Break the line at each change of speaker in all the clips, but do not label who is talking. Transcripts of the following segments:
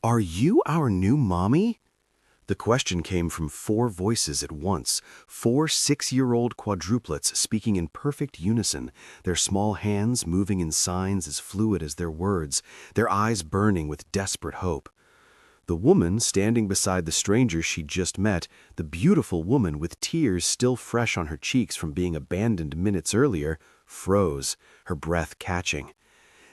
"Are you our new mommy?" The question came from four voices at once, four 6-year-old quadruplets speaking in perfect unison, their small hands moving in signs as fluid as their words, their eyes burning with desperate hope. The woman standing beside the stranger she'd just met, the beautiful woman with tears still fresh on her cheeks from being abandoned minutes earlier, froze, her breath catching.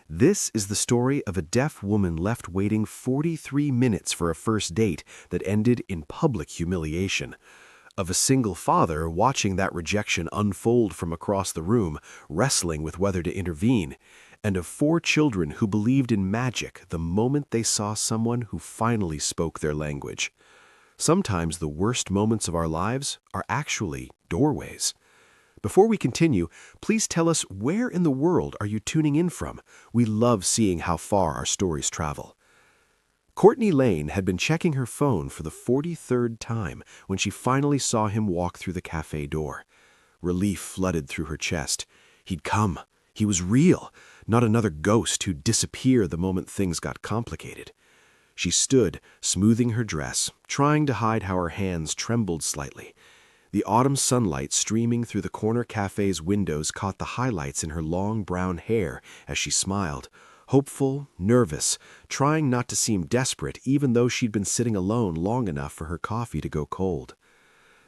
This is the story of a deaf woman left waiting 43 minutes for a first date that ended in public humiliation. Of a single father watching that rejection unfold from across the room, wrestling with whether to intervene. And of 4 children who believed in magic the moment they saw someone who finally spoke their language. Sometimes the worst moments of our lives are actually doorways. Before we continue, please tell us where in the world are you tuning in from? We love seeing how far our stories travel. Courtney Lane had been checking her phone for the 43rd time when she finally saw him walk through the cafe door. Relief flooded through her chest. He'd come. He was real, not another ghost who'd disappear the moment things got complicated. She stood, smoothing her dress, trying to hide how her hands trembled slightly. The autumn sunlight streaming through the corner cafe's windows caught the highlights in her long brown hair as she smiled, hopeful, nervous, trying not to seem desperate even though she'd been sitting alone long enough for her coffee to go cold.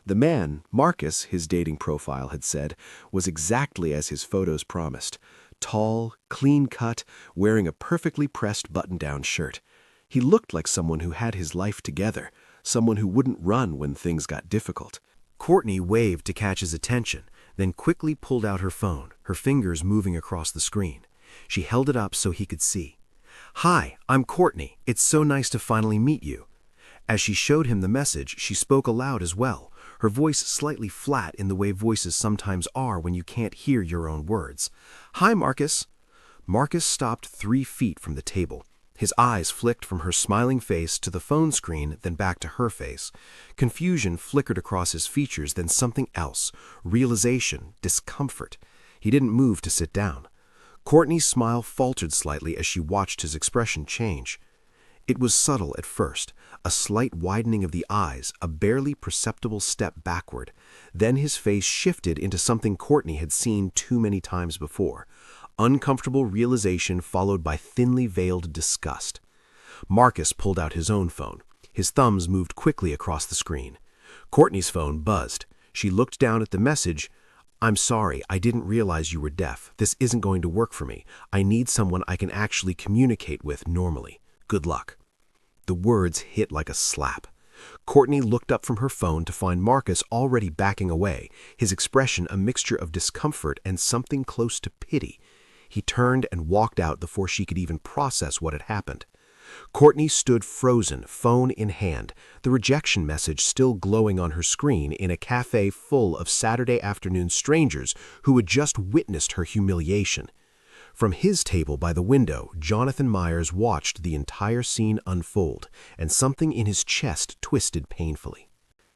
The man, Marcus, his dating profile had said, was exactly as his photos promised. Tall, clean-cut, wearing a perfectly pressed button-down shirt. He looked like someone who had his life together, someone who wouldn't run when things got difficult. Courtney waved to catch his attention, then quickly pulled out her phone, her fingers moving across the screen. She held it up so he could see. "Hi, I'm Courtney. It's so nice to finally meet you." As she showed him the message, she spoke aloud as well, her voice slightly flat in the way voices sometimes are when you can't hear your own words. "Hi, Marcus." Marcus stopped 3 feet from the table. His eyes flicked from her smiling face to the phone screen, then back to her face. Confusion flickered across his features, then something else. Realization, discomfort. He didn't move to sit down. Courtney's smile faltered slightly as she watched his expression change. It was subtle at first, a slight widening of the eyes, a barely perceptible step backward. Then his face shifted into something Courtney had seen too many times before. Uncomfortable realization followed by thinly veiled disgust. Marcus pulled out his own phone. His thumbs moved quickly across the screen. Courtney's phone buzzed. She looked down at the message. "I'm sorry, I didn't realize you were deaf. This isn't going to work for me. I need someone I can actually communicate with normally. Good luck." The words hit like a slap. Courtney looked up from her phone to find Marcus already backing away, his expression a mixture of discomfort and something close to pity. He turned and walked out before she could even process what had happened. Courtney stood frozen, phone in hand, the rejection message still glowing on her screen in a cafe full of Saturday afternoon strangers who had just witnessed her humiliation. From his table by the window, Jonathan Myers watched the entire scene unfold, and something in his chest twisted painfully.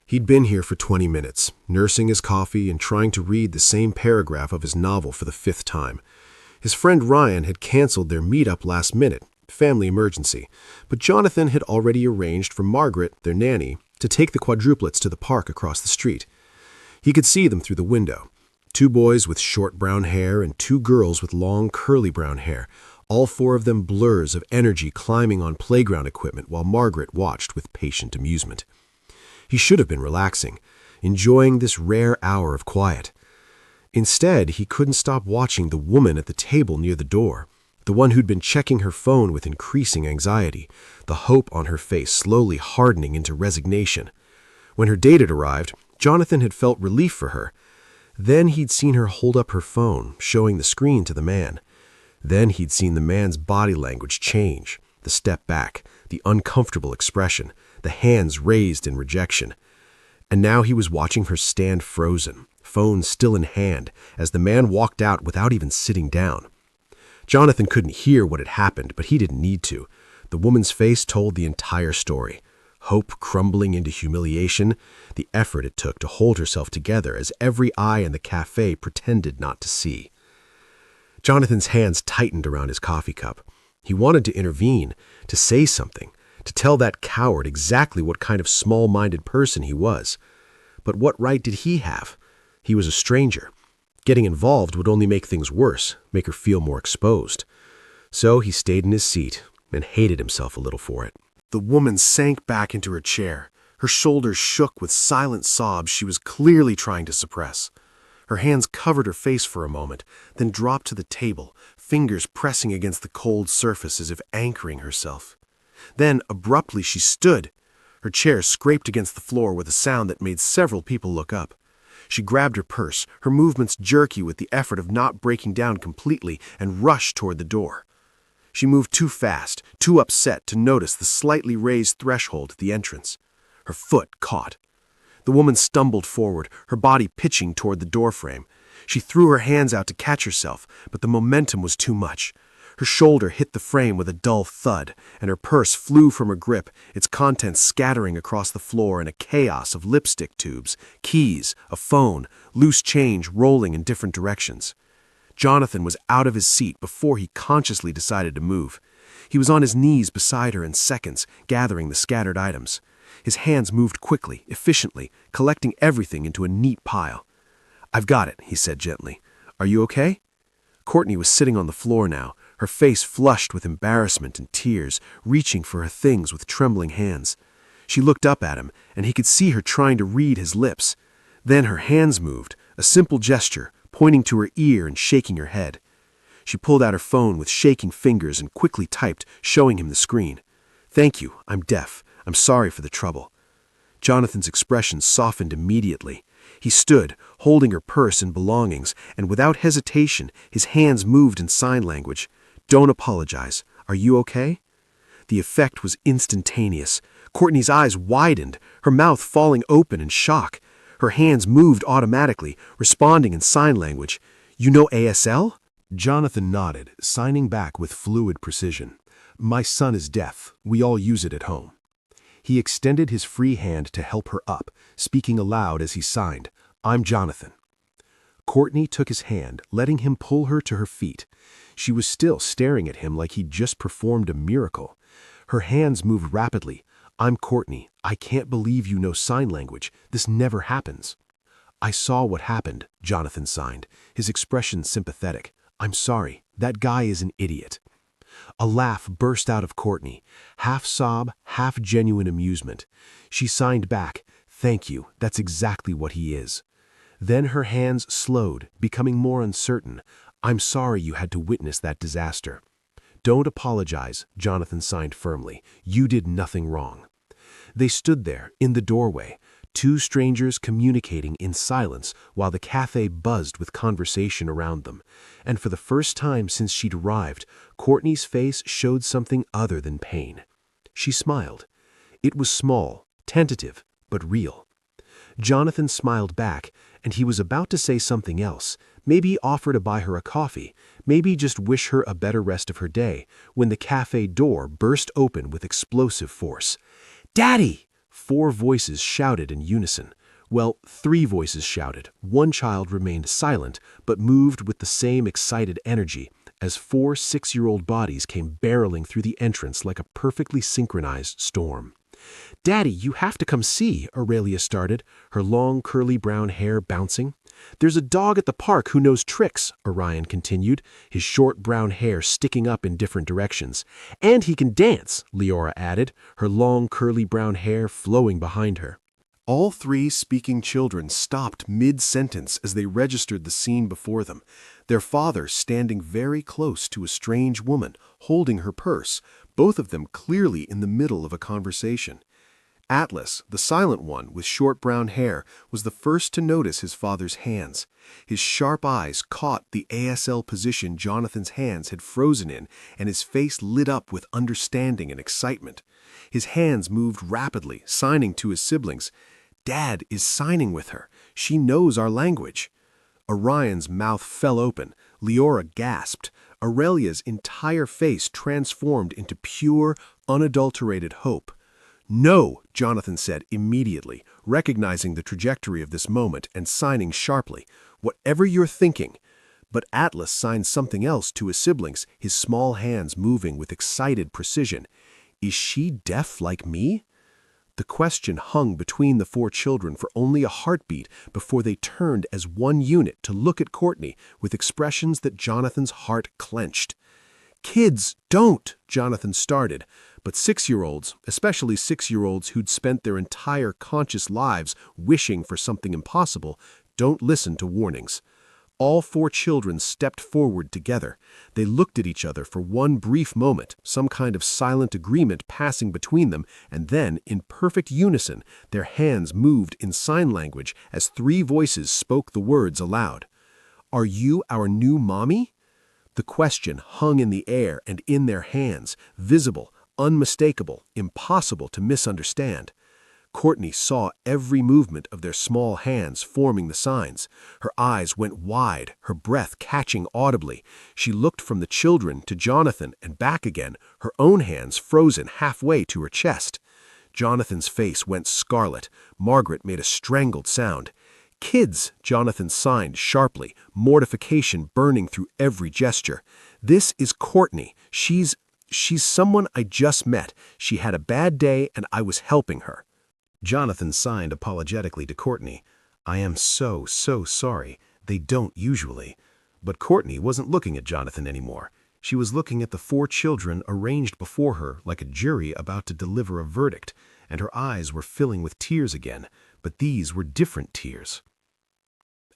He'd been here for 20 minutes, nursing his coffee and trying to read the same paragraph of his novel for the 5th time. His friend Ryan had canceled their meetup last minute, family emergency, but Jonathan had already arranged for Margaret, their nanny, to take the quadruplets to the park across the street. He could see them through the window. 2 boys with short brown hair and 2 girls with long curly brown hair, all 4 of them blurs of energy climbing on playground equipment while Margaret watched with patient amusement. He should have been relaxing, enjoying this rare hour of quiet. Instead, he couldn't stop watching the woman at the table near the door, the one who'd been checking her phone with increasing anxiety, the hope on her face slowly hardening into resignation. When her date had arrived, Jonathan had felt relief for her. Then he'd seen her hold up her phone, showing the screen to the man. Then he'd seen the man's body language change, the step back, the uncomfortable expression, the hands raised in rejection. And now he was watching her stand frozen, phone still in hand, as the man walked out without even sitting down. Jonathan couldn't hear what had happened, but he didn't need to. The woman's face told the entire story. Hope crumbling into humiliation, the effort it took to hold herself together as every eye in the cafe pretended not to see. Jonathan's hands tightened around his coffee cup. He wanted to intervene, to say something,
to tell that coward exactly what kind of small-minded person he was. But what right did he have? He was a stranger. Getting involved would only make things worse, make her feel more exposed. So he stayed in his seat and hated himself a little for it.
The woman sank back into her chair. Her shoulders shook with silent sobs she was clearly trying to suppress. Her hands covered her face for a moment, then dropped to the table, fingers pressing against the cold surface as if anchoring herself. Then, abruptly, she stood. Her chair scraped against the floor with a sound that made several people look up. She grabbed her purse, her movements jerky with the effort of not breaking down completely, and rushed toward the door. She moved too fast, too upset to notice the slightly raised threshold at the entrance. Her foot caught. The woman stumbled forward, her body pitching toward the doorframe. She threw her hands out to catch herself, but the momentum was too much. Her shoulder hit the frame with a dull thud, and her purse flew from her grip, its contents scattering across the floor in a chaos of lipstick tubes, keys, a phone, loose change rolling in different directions. Jonathan was out of his seat before he consciously decided to move. He was on his knees beside her in seconds, gathering the scattered items. His hands moved quickly, efficiently, collecting everything into a neat pile. "I've got it," he said gently. "Are you okay?" Courtney was sitting on the floor now, her face flushed with embarrassment and tears, reaching for her things with trembling hands. She looked up at him, and he could see her trying to read his lips. Then her hands moved, a simple gesture, pointing to her ear and shaking her head. She pulled out her phone with shaking fingers and quickly typed, showing him the screen. "Thank you, I'm deaf. I'm sorry for the trouble." Jonathan's expression softened immediately. He stood, holding her purse and belongings, and without hesitation, his hands moved in sign language. "Don't apologize. Are you okay?" The effect was instantaneous. Courtney's eyes widened, her mouth falling open in shock. Her hands moved automatically, responding in sign language. "You know ASL?" Jonathan nodded, signing back with fluid precision. "My son is deaf. We all use it at home." He extended his free hand to help her up, speaking aloud as he signed, "I'm Jonathan." Courtney took his hand, letting him pull her to her feet. She was still staring at him like he'd just performed a miracle. Her hands moved rapidly. "I'm Courtney. I can't believe you know sign language. This never happens." "I saw what happened," Jonathan signed, his expression sympathetic. "I'm sorry. That guy is an idiot." A laugh burst out of Courtney, half sob, half genuine amusement. She signed back, "Thank you, that's exactly what he is." Then her hands slowed, becoming more uncertain. "I'm sorry you had to witness that disaster." "Don't apologize," Jonathan signed firmly. "You did nothing wrong." They stood there, in the doorway, two strangers communicating in silence while the café buzzed with conversation around them. And for the first time since she'd arrived, Courtney's face showed something other than pain. She smiled. It was small, tentative, but real. Jonathan smiled back, and he was about to say something else, maybe offer to buy her a coffee, maybe just wish her a better rest of her day, when the café door burst open with explosive force. "Daddy!" 4 voices shouted in unison. Well, 3 voices shouted. One child remained silent, but moved with the same excited energy, as 4 6-year-old bodies came barreling through the entrance like a perfectly synchronized storm. "Daddy, you have to come see," Aurelia started, her long curly brown hair bouncing. "There's a dog at the park who knows tricks," Orion continued, his short brown hair sticking up in different directions. "And he can dance," Leora added, her long curly brown hair flowing behind her. All 3 speaking children stopped mid-sentence as they registered the scene before them, their father standing very close to a strange woman, holding her purse, both of them clearly in the middle of a conversation. Atlas, the silent one with short brown hair, was the first to notice his father's hands. His sharp eyes caught the ASL position Jonathan's hands had frozen in, and his face lit up with understanding and excitement. His hands moved rapidly, signing to his siblings. "Dad is signing with her. She knows our language." Orion's mouth fell open. Leora gasped. Aurelia's entire face transformed into pure, unadulterated hope. "No," Jonathan said immediately, recognizing the trajectory of this moment and signing sharply. "Whatever you're thinking." But Atlas signed something else to his siblings, his small hands moving with excited precision. Is she deaf like me? The question hung between the four children for only a heartbeat before they turned as one unit to look at Courtney with expressions that Jonathan's heart clenched. "Kids, don't," Jonathan started, but 6-year-olds, especially 6-year-olds who'd spent their entire conscious lives wishing for something impossible, don't listen to warnings. All four children stepped forward together. They looked at each other for one brief moment, some kind of silent agreement passing between them, and then, in perfect unison, their hands moved in sign language as 3 voices spoke the words aloud. "Are you our new mommy?" The question hung in the air and in their hands, visible, unmistakable, impossible to misunderstand. Courtney saw every movement of their small hands forming the signs. Her eyes went wide, her breath catching audibly. She looked from the children to Jonathan and back again, her own hands frozen halfway to her chest. Jonathan's face went scarlet. Margaret made a strangled sound. "Kids," Jonathan signed sharply, mortification burning through every gesture. "This is Courtney. She's someone I just met. She had a bad day and I was helping her."
Jonathan signed apologetically to Courtney. "I am so sorry. They don't usually." But Courtney wasn't looking at Jonathan anymore. She was looking at the 4 children arranged before her like a jury about to deliver a verdict, and her eyes were filling with tears again, but these were different tears.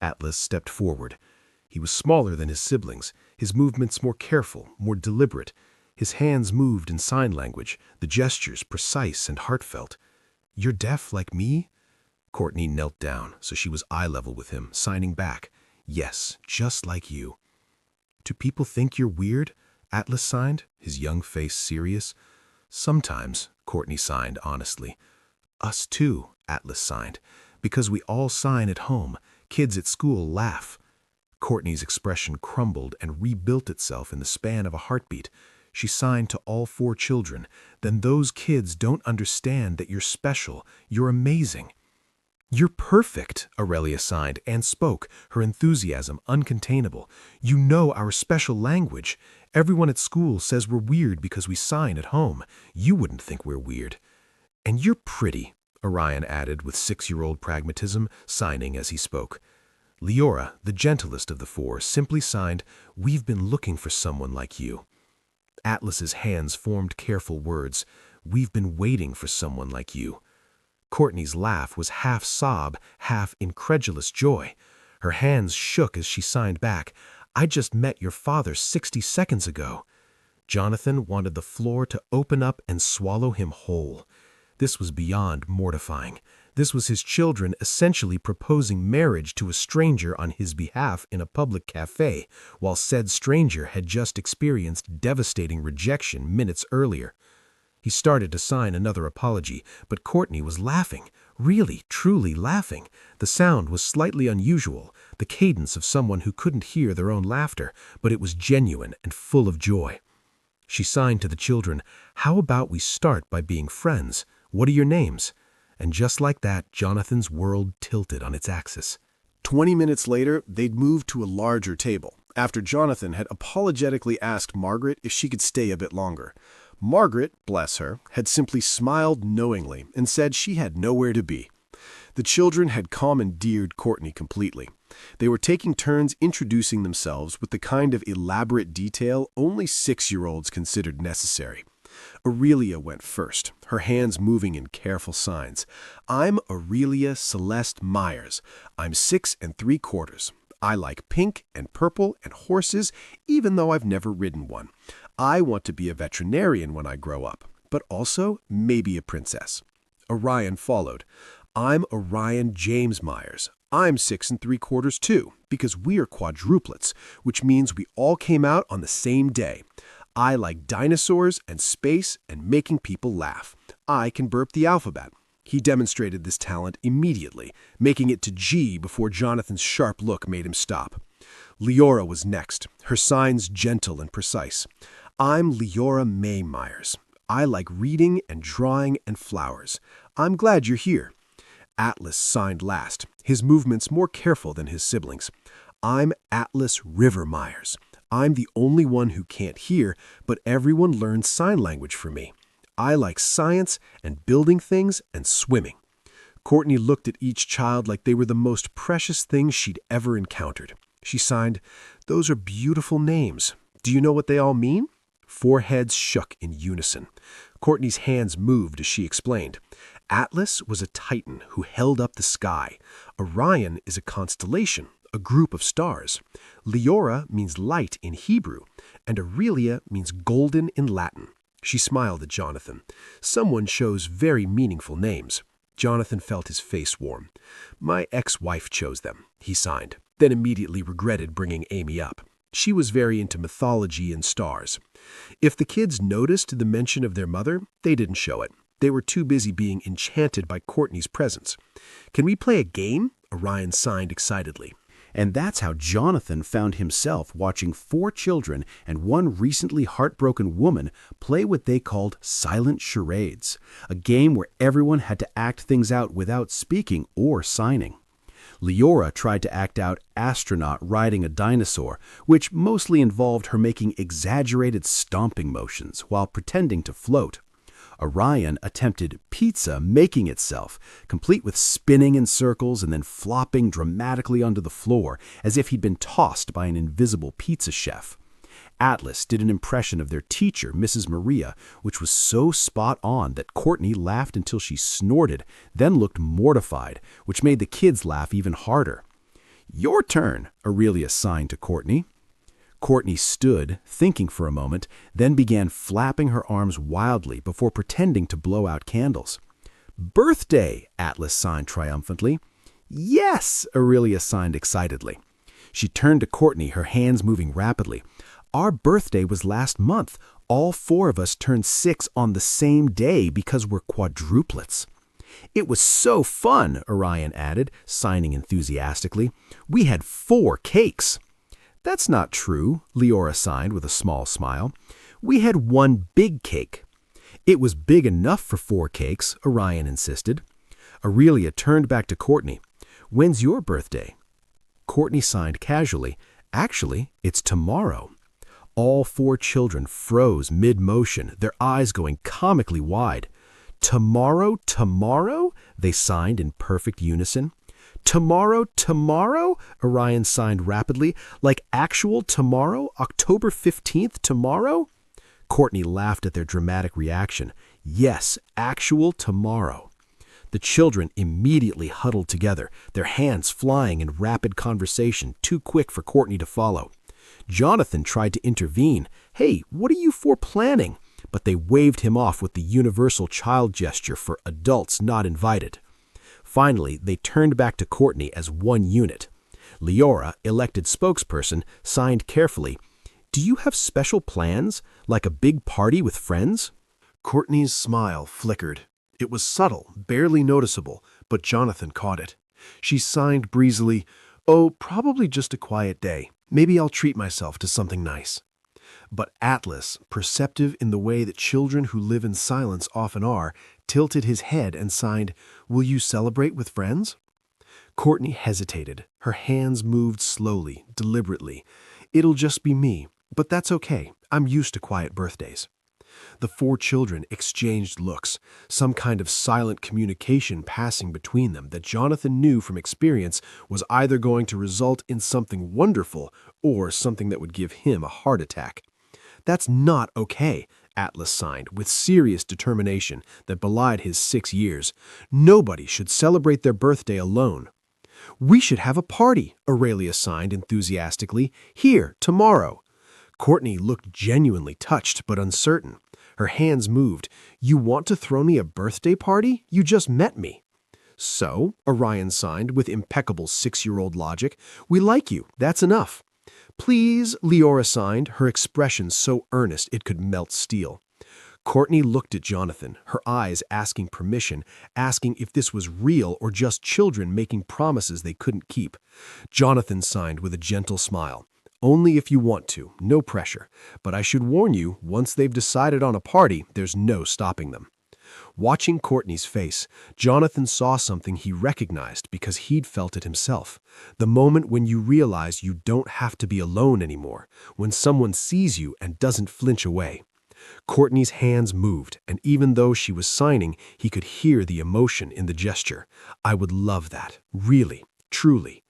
Atlas stepped forward. He was smaller than his siblings, his movements more careful, more deliberate. His hands moved in sign language, the gestures precise and heartfelt. "You're deaf like me?" Courtney knelt down, so she was eye level with him, signing back. "Yes, just like you." "Do people think you're weird?" Atlas signed, his young face serious. "Sometimes," Courtney signed honestly. "Us too," Atlas signed, "because we all sign at home. Kids at school laugh." Courtney's expression crumbled and rebuilt itself in the span of a heartbeat. She signed to all 4 children. "Then those kids don't understand that you're special, you're amazing." "You're perfect," Aurelia signed and spoke, her enthusiasm uncontainable. "You know our special language. Everyone at school says we're weird because we sign at home. You wouldn't think we're weird." "And you're pretty," Orion added with 6-year-old pragmatism, signing as he spoke. Leora, the gentlest of the 4, simply signed, "We've been looking for someone like you." Atlas's hands formed careful words. "We've been waiting for someone like you." Courtney's laugh was half sob, half incredulous joy. Her hands shook as she signed back, "I just met your father 60 seconds ago." Jonathan wanted the floor to open up and swallow him whole. This was beyond mortifying. This was his children essentially proposing marriage to a stranger on his behalf in a public café, while said stranger had just experienced devastating rejection minutes earlier. He started to sign another apology, but Courtney was laughing, really, truly laughing. The sound was slightly unusual, the cadence of someone who couldn't hear their own laughter, but it was genuine and full of joy. She signed to the children, "How about we start by being friends? What are your names?" And just like that, Jonathan's world tilted on its axis.
20 minutes later, they'd moved to a larger table, after Jonathan had apologetically asked Margaret if she could stay a bit longer. Margaret, bless her, had simply smiled knowingly and said she had nowhere to be. The children had commandeered Courtney completely. They were taking turns introducing themselves with the kind of elaborate detail only 6-year-olds considered necessary. Aurelia went first, her hands moving in careful signs. "I'm Aurelia Celeste Myers. I'm 6 3/4. I like pink and purple and horses, even though I've never ridden one. I want to be a veterinarian when I grow up, but also maybe a princess." Orion followed. "I'm Orion James Myers. I'm 6 3/4 too, because we're quadruplets, which means we all came out on the same day. I like dinosaurs and space and making people laugh. I can burp the alphabet." He demonstrated this talent immediately, making it to G before Jonathan's sharp look made him stop. Leora was next, her signs gentle and precise. "I'm Leora May Myers. I like reading and drawing and flowers. I'm glad you're here." Atlas signed last, his movements more careful than his siblings. "I'm Atlas River Myers. I'm the only one who can't hear, but everyone learns sign language for me. I like science and building things and swimming." Courtney looked at each child like they were the most precious things she'd ever encountered. She signed, "Those are beautiful names. Do you know what they all mean?" 4 heads shook in unison. Courtney's hands moved as she explained. Atlas was a titan who held up the sky. Orion is a constellation, a group of stars. Leora means light in Hebrew, and Aurelia means golden in Latin. She smiled at Jonathan. Someone chose very meaningful names. Jonathan felt his face warm. "My ex-wife chose them," he signed, then immediately regretted bringing Amy up. She was very into mythology and stars. If the kids noticed the mention of their mother, they didn't show it. They were too busy being enchanted by Courtney's presence. "Can we play a game?" Orion signed excitedly.
And that's how Jonathan found himself watching 4 children and 1 recently heartbroken woman play what they called silent charades, a game where everyone had to act things out without speaking or signing. Leora tried to act out astronaut riding a dinosaur, which mostly involved her making exaggerated stomping motions while pretending to float. Orion attempted pizza making itself, complete with spinning in circles and then flopping dramatically onto the floor as if he'd been tossed by an invisible pizza chef. Atlas did an impression of their teacher, Mrs. Maria, which was so spot on that Courtney laughed until she snorted, then looked mortified, which made the kids laugh even harder. "Your turn," Aurelia signed to Courtney. Courtney stood, thinking for a moment, then began flapping her arms wildly before pretending to blow out candles. "Birthday," Atlas signed triumphantly. "Yes," Aurelia signed excitedly. She turned to Courtney, her hands moving rapidly. "Our birthday was last month. All 4 of us turned 6 on the same day because we're quadruplets." "It was so fun," Orion added, signing enthusiastically. "We had 4 cakes." "That's not true," Leora signed with a small smile. "We had 1 big cake." "It was big enough for 4 cakes," Orion insisted. Aurelia turned back to Courtney. "When's your birthday?" Courtney signed casually. "Actually, it's tomorrow." All 4 children froze mid-motion, their eyes going comically wide. "Tomorrow, tomorrow?" they signed in perfect unison. "Tomorrow, tomorrow?" Orion signed rapidly. "Like actual tomorrow? October 15th tomorrow?" Courtney laughed at their dramatic reaction. "Yes, actual tomorrow." The children immediately huddled together, their hands flying in rapid conversation, too quick for Courtney to follow. Jonathan tried to intervene. "Hey, what are you 4 planning?" But they waved him off with the universal child gesture for adults not invited. Finally, they turned back to Courtney as one unit. Leora, elected spokesperson, signed carefully. "Do you have special plans, like a big party with friends?"
Courtney's smile flickered. It was subtle, barely noticeable, but Jonathan caught it. She signed breezily, "Oh, probably just a quiet day. Maybe I'll treat myself to something nice." But Atlas, perceptive in the way that children who live in silence often are, tilted his head and signed, "Will you celebrate with friends?" Courtney hesitated. Her hands moved slowly, deliberately. "It'll just be me, but that's okay. I'm used to quiet birthdays." The 4 children exchanged looks, some kind of silent communication passing between them that Jonathan knew from experience was either going to result in something wonderful or something that would give him a heart attack. "That's not okay," Atlas signed with serious determination that belied his 6 years. "Nobody should celebrate their birthday alone." "We should have a party," Aurelia signed enthusiastically. "Here, tomorrow." Courtney looked genuinely touched but uncertain. Her hands moved. "You want to throw me a birthday party? You just met me." "So," Orion signed with impeccable 6-year-old logic, "we like you. That's enough." "Please," Leora signed, her expression so earnest it could melt steel. Courtney looked at Jonathan, her eyes asking permission, asking if this was real or just children making promises they couldn't keep. Jonathan signed with a gentle smile. "Only if you want to, no pressure. But I should warn you, once they've decided on a party, there's no stopping them." Watching Courtney's face, Jonathan saw something he recognized because he'd felt it himself. The moment when you realize you don't have to be alone anymore, when someone sees you and doesn't flinch away.
Courtney's hands moved, and even though she was signing, he could hear the emotion in the gesture. I would love that. Really. Truly.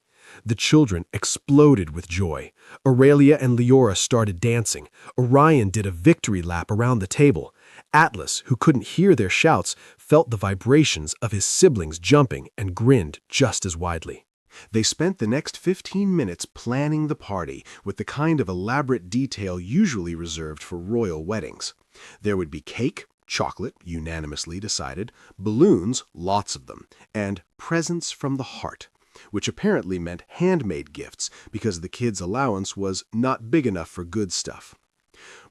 The children exploded with joy. Aurelia and Leora started dancing. Orion did a victory lap around the table. Atlas, who couldn't hear their shouts, felt the vibrations of his siblings jumping and grinned just as widely.
They spent the next 15 minutes planning the party with the kind of elaborate detail usually reserved for royal weddings. There would be cake, chocolate, unanimously decided, balloons, lots of them, and presents from the heart, which apparently meant handmade gifts because the kids' allowance was not big enough for good stuff.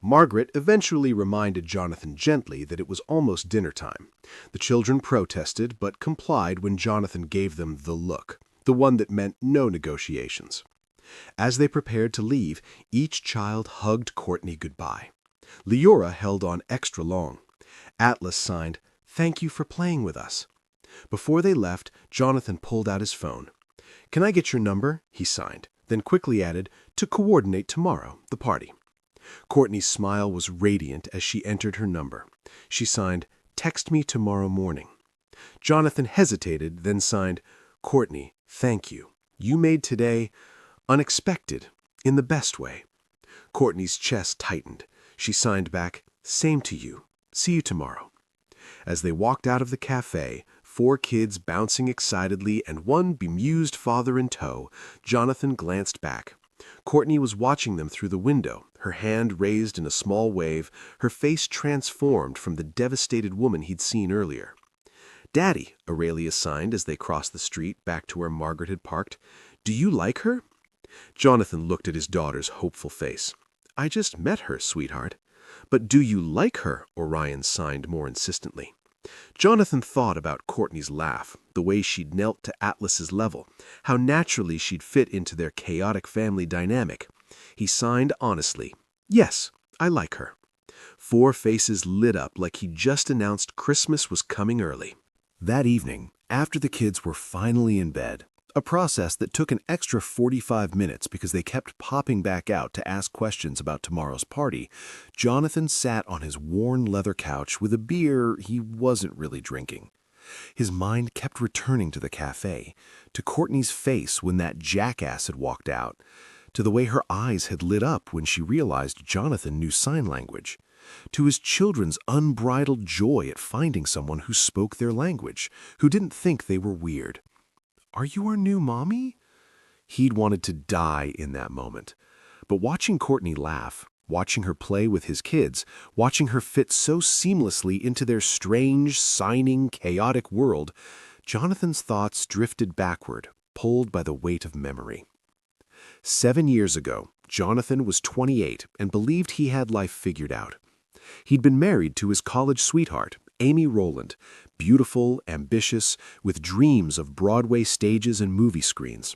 Margaret eventually reminded Jonathan gently that it was almost dinner time. The children protested but complied when Jonathan gave them the look, the one that meant no negotiations. As they prepared to leave, each child hugged Courtney goodbye. Leora held on extra long. Atlas signed, "Thank you for playing with us." Before they left, Jonathan pulled out his phone. "Can I get your number?" he signed, then quickly added, "to coordinate tomorrow, the party." Courtney's smile was radiant as she entered her number. She signed, "Text me tomorrow morning." Jonathan hesitated, then signed, "Courtney, thank you. You made today unexpected, in the best way." Courtney's chest tightened. She signed back, "Same to you. See you tomorrow." As they walked out of the café, 4 kids bouncing excitedly and one bemused father in tow, Jonathan glanced back. Courtney was watching them through the window, her hand raised in a small wave, her face transformed from the devastated woman he'd seen earlier. "Daddy," Aurelia signed as they crossed the street back to where Margaret had parked, "do you like her?" Jonathan looked at his daughter's hopeful face. "I just met her, sweetheart." "But do you like her?" Orion signed more insistently. Jonathan thought about Courtney's laugh, the way she'd knelt to Atlas's level, how naturally she'd fit into their chaotic family dynamic. He signed honestly, "Yes, I like her." 4 faces lit up like he'd just announced Christmas was coming early.
That evening, after the kids were finally in bed, a process that took an extra 45 minutes because they kept popping back out to ask questions about tomorrow's party, Jonathan sat on his worn leather couch with a beer he wasn't really drinking. His mind kept returning to the café, to Courtney's face when that jackass had walked out, to the way her eyes had lit up when she realized Jonathan knew sign language, to his children's unbridled joy at finding someone who spoke their language, who didn't think they were weird. "Are you our new mommy?" He'd wanted to die in that moment. But watching Courtney laugh, watching her play with his kids, watching her fit so seamlessly into their strange, signing, chaotic world, Jonathan's thoughts drifted backward, pulled by the weight of memory. 7 years ago, Jonathan was 28 and believed he had life figured out. He'd been married to his college sweetheart, Amy Rowland, beautiful, ambitious, with dreams of Broadway stages and movie screens.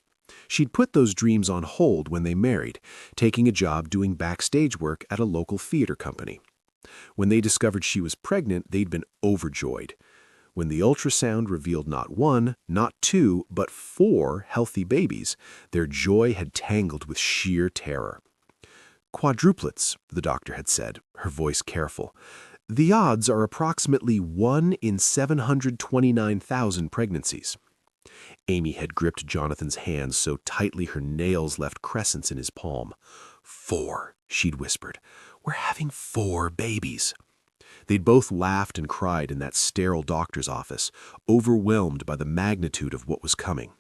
She'd put those dreams on hold when they married, taking a job doing backstage work at a local theater company. When they discovered she was pregnant, they'd been overjoyed. When the ultrasound revealed not 1, not 2, but 4 healthy babies, their joy had tangled with sheer terror. "Quadruplets," the doctor had said, her voice careful. "The odds are approximately 1 in 729,000 pregnancies." Amy had gripped Jonathan's hand so tightly her nails left crescents in his palm. "4," she'd whispered. "We're having 4 babies." They'd both laughed and cried in that sterile doctor's office, overwhelmed by the magnitude of what was coming.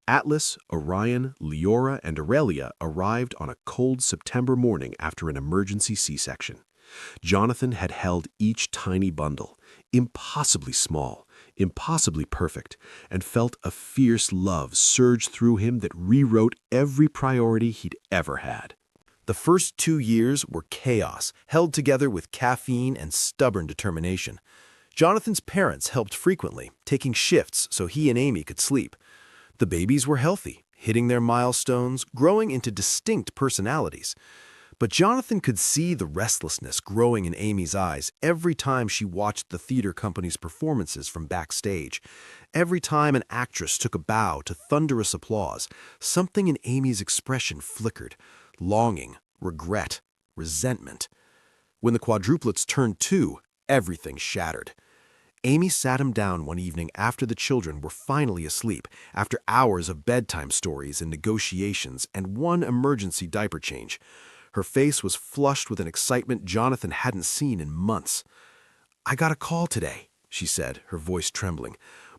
Atlas, Orion, Leora, and Aurelia arrived on a cold September morning after an emergency C-section. Jonathan had held each tiny bundle, impossibly small, impossibly perfect, and felt a fierce love surge through him that rewrote every priority he'd ever had. The first 2 years were chaos, held together with caffeine and stubborn determination. Jonathan's parents helped frequently, taking shifts so he and Amy could sleep. The babies were healthy, hitting their milestones, growing into distinct personalities. But Jonathan could see the restlessness growing in Amy's eyes every time she watched the theater company's performances from backstage. Every time an actress took a bow to thunderous applause, something in Amy's expression flickered. Longing, regret, resentment.
When the quadruplets turned 2, everything shattered. Amy sat him down one evening after the children were finally asleep, after hours of bedtime stories and negotiations and one emergency diaper change. Her face was flushed with an excitement Jonathan hadn't seen in months. "I got a call today," she said, her voice trembling.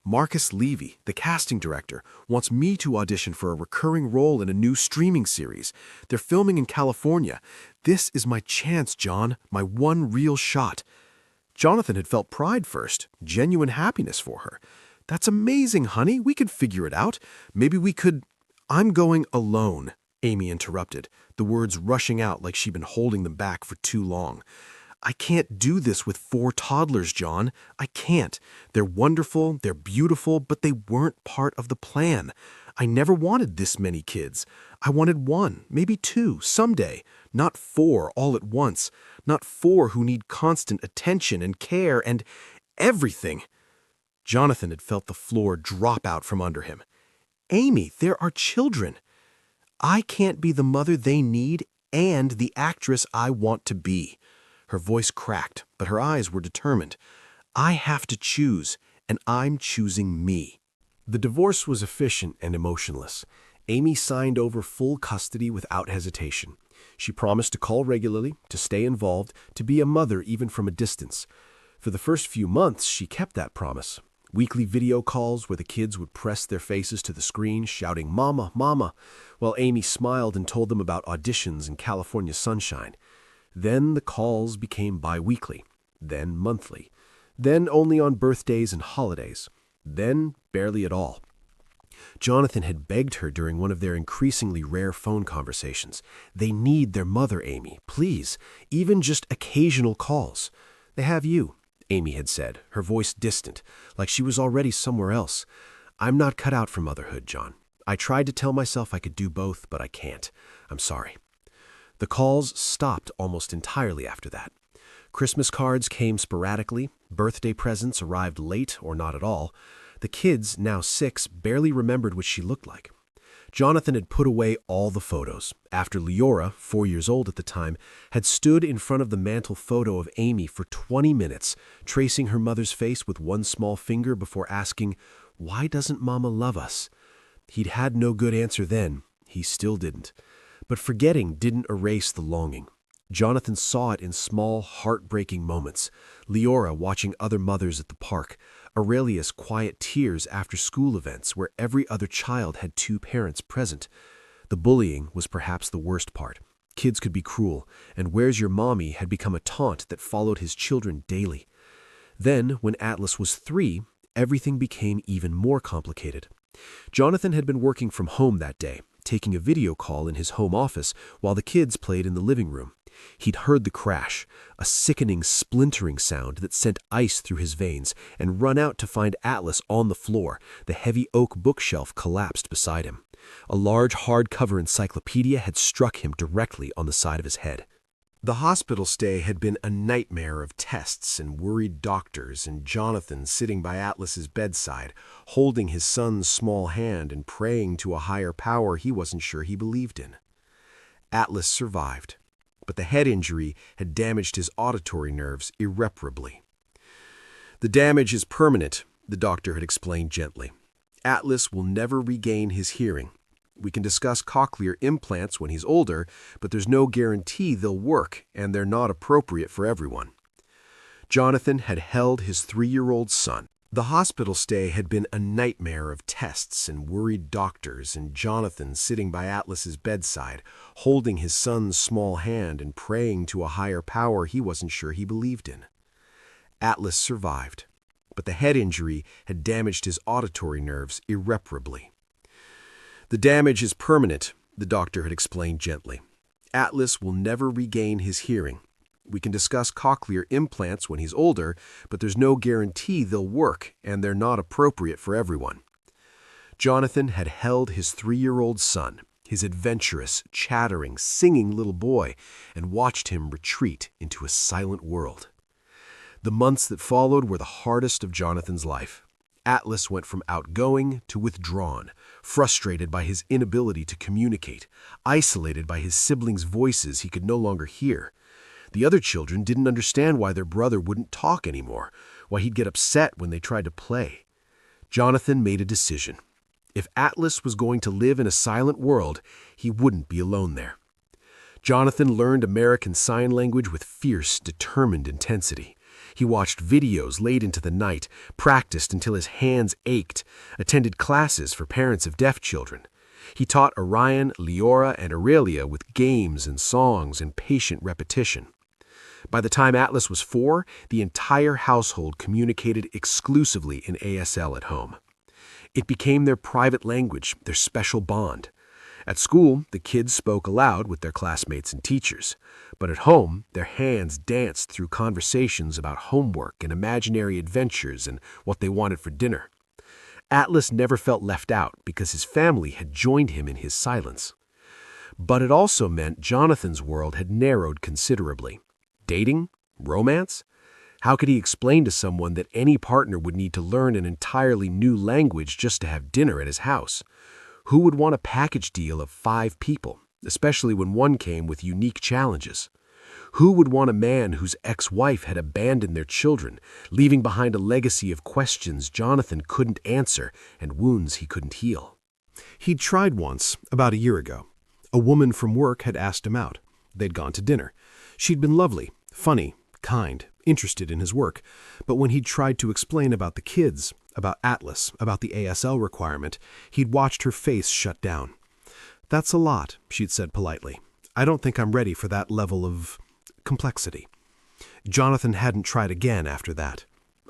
"Marcus Levy, the casting director, wants me to audition for a recurring role in a new streaming series. They're filming in California. This is my chance, John, my one real shot." Jonathan had felt pride first, genuine happiness for her. "That's amazing, honey. We could figure it out. Maybe we could—" "I'm going alone," Amy interrupted, the words rushing out like she'd been holding them back for too long. "I can't do this with 4 toddlers, John. I can't. They're wonderful, they're beautiful, but they weren't part of the plan. I never wanted this many kids. I wanted 1, maybe 2, someday. Not 4 all at once. Not 4 who need constant attention and care and everything." Jonathan had felt the floor drop out from under him. "Amy, there are children. I can't be the mother they need and the actress I want to be." Her voice cracked, but her eyes were determined. "I have to choose, and I'm choosing me." The divorce was efficient and emotionless. Amy signed over full custody without hesitation. She promised to call regularly, to stay involved, to be a mother even from a distance. For the first few months, she kept that promise. Weekly video calls where the kids would press their faces to the screen, shouting, "Mama, Mama," while Amy smiled and told them about auditions in California sunshine. Then the calls became bi-weekly, then monthly, then only on birthdays and holidays, then barely at all. Jonathan had begged her during one of their increasingly rare phone conversations. "They need their mother, Amy. Please, even just occasional calls." "They have you," Amy had said, her voice distant, like she was already somewhere else. "I'm not cut out for motherhood, John. I tried to tell myself I could do both, but I can't. I'm sorry." The calls stopped almost entirely after that. Christmas cards came sporadically, birthday presents arrived late or not at all. The kids, now 6, barely remembered what she looked like. Jonathan had put away all the photos, after Leora, 4 years old at the time, had stood in front of the mantle photo of Amy for 20 minutes, tracing her mother's face with one small finger before asking, "Why doesn't Mama love us?" He'd had no good answer then. He still didn't. But forgetting didn't erase the longing. Jonathan saw it in small, heartbreaking moments. Leora watching other mothers at the park. Aurelia's quiet tears after school events where every other child had 2 parents present. The bullying was perhaps the worst part. Kids could be cruel, and "Where's your mommy?" had become a taunt that followed his children daily. Then, when Atlas was 3, everything became even more complicated. Jonathan had been working from home that day, taking a video call in his home office while the kids played in the living room. He'd heard the crash, a sickening, splintering sound that sent ice through his veins, and run out to find Atlas on the floor, the heavy oak bookshelf collapsed beside him. A large hardcover encyclopedia had struck him directly on the side of his head. The hospital stay had been a nightmare of tests and worried doctors, and Jonathan sitting by Atlas's bedside, holding his son's small hand and praying to a higher power he wasn't sure he believed in. Atlas survived, but the head injury had damaged his auditory nerves irreparably. "The damage is permanent," the doctor had explained gently. "Atlas will never regain his hearing. We can discuss cochlear implants when he's older, but there's no guarantee they'll work, and they're not appropriate for everyone." Jonathan had held his 3-year-old son. The hospital stay had been a nightmare of tests and worried doctors, and Jonathan sitting by Atlas's bedside, holding his son's small hand and praying to a higher power he wasn't sure he believed in. Atlas survived, but the head injury had damaged his auditory nerves irreparably. "The damage is permanent," the doctor had explained gently. "Atlas will never regain his hearing. We can discuss cochlear implants when he's older, but there's no guarantee they'll work, and they're not appropriate for everyone." Jonathan had held his 3-year-old son, his adventurous, chattering, singing little boy, and watched him retreat into a silent world. The months that followed were the hardest of Jonathan's life. Atlas went from outgoing to withdrawn, frustrated by his inability to communicate, isolated by his siblings' voices he could no longer hear. The other children didn't understand why their brother wouldn't talk anymore, why he'd get upset when they tried to play. Jonathan made a decision. If Atlas was going to live in a silent world, he wouldn't be alone there. Jonathan learned American Sign Language with fierce, determined intensity. He watched videos late into the night, practiced until his hands ached, attended classes for parents of deaf children. He taught Orion, Leora, and Aurelia with games and songs and patient repetition. By the time Atlas was 4, the entire household communicated exclusively in ASL at home. It became their private language, their special bond. At school, the kids spoke aloud with their classmates and teachers, but at home, their hands danced through conversations about homework and imaginary adventures and what they wanted for dinner. Atlas never felt left out because his family had joined him in his silence. But it also meant Jonathan's world had narrowed considerably. Dating? Romance? How could he explain to someone that any partner would need to learn an entirely new language just to have dinner at his house? Who would want a package deal of 5 people, especially when one came with unique challenges? Who would want a man whose ex-wife had abandoned their children, leaving behind a legacy of questions Jonathan couldn't answer and wounds he couldn't heal?
He'd tried once, about a year ago. A woman from work had asked him out. They'd gone to dinner. She'd been lovely, funny, kind, interested in his work, but when he'd tried to explain about the kids, about Atlas, about the ASL requirement, he'd watched her face shut down. "That's a lot," she'd said politely. "I don't think I'm ready for that level of complexity." Jonathan hadn't tried again after that.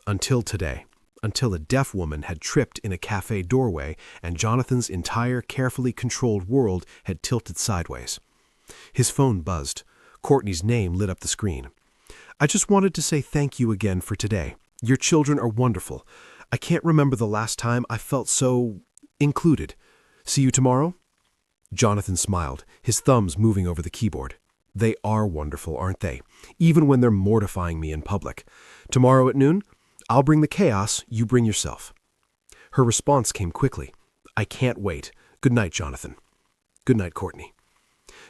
Until today. Until a deaf woman had tripped in a cafe doorway and Jonathan's entire carefully controlled world had tilted sideways. His phone buzzed. Courtney's name lit up the screen. "I just wanted to say thank you again for today. Your children are wonderful. I can't remember the last time I felt so included. See you tomorrow?" Jonathan smiled, his thumbs moving over the keyboard. "They are wonderful, aren't they? Even when they're mortifying me in public. Tomorrow at noon? I'll bring the chaos, you bring yourself." Her response came quickly. "I can't wait. Good night, Jonathan." "Good night, Courtney."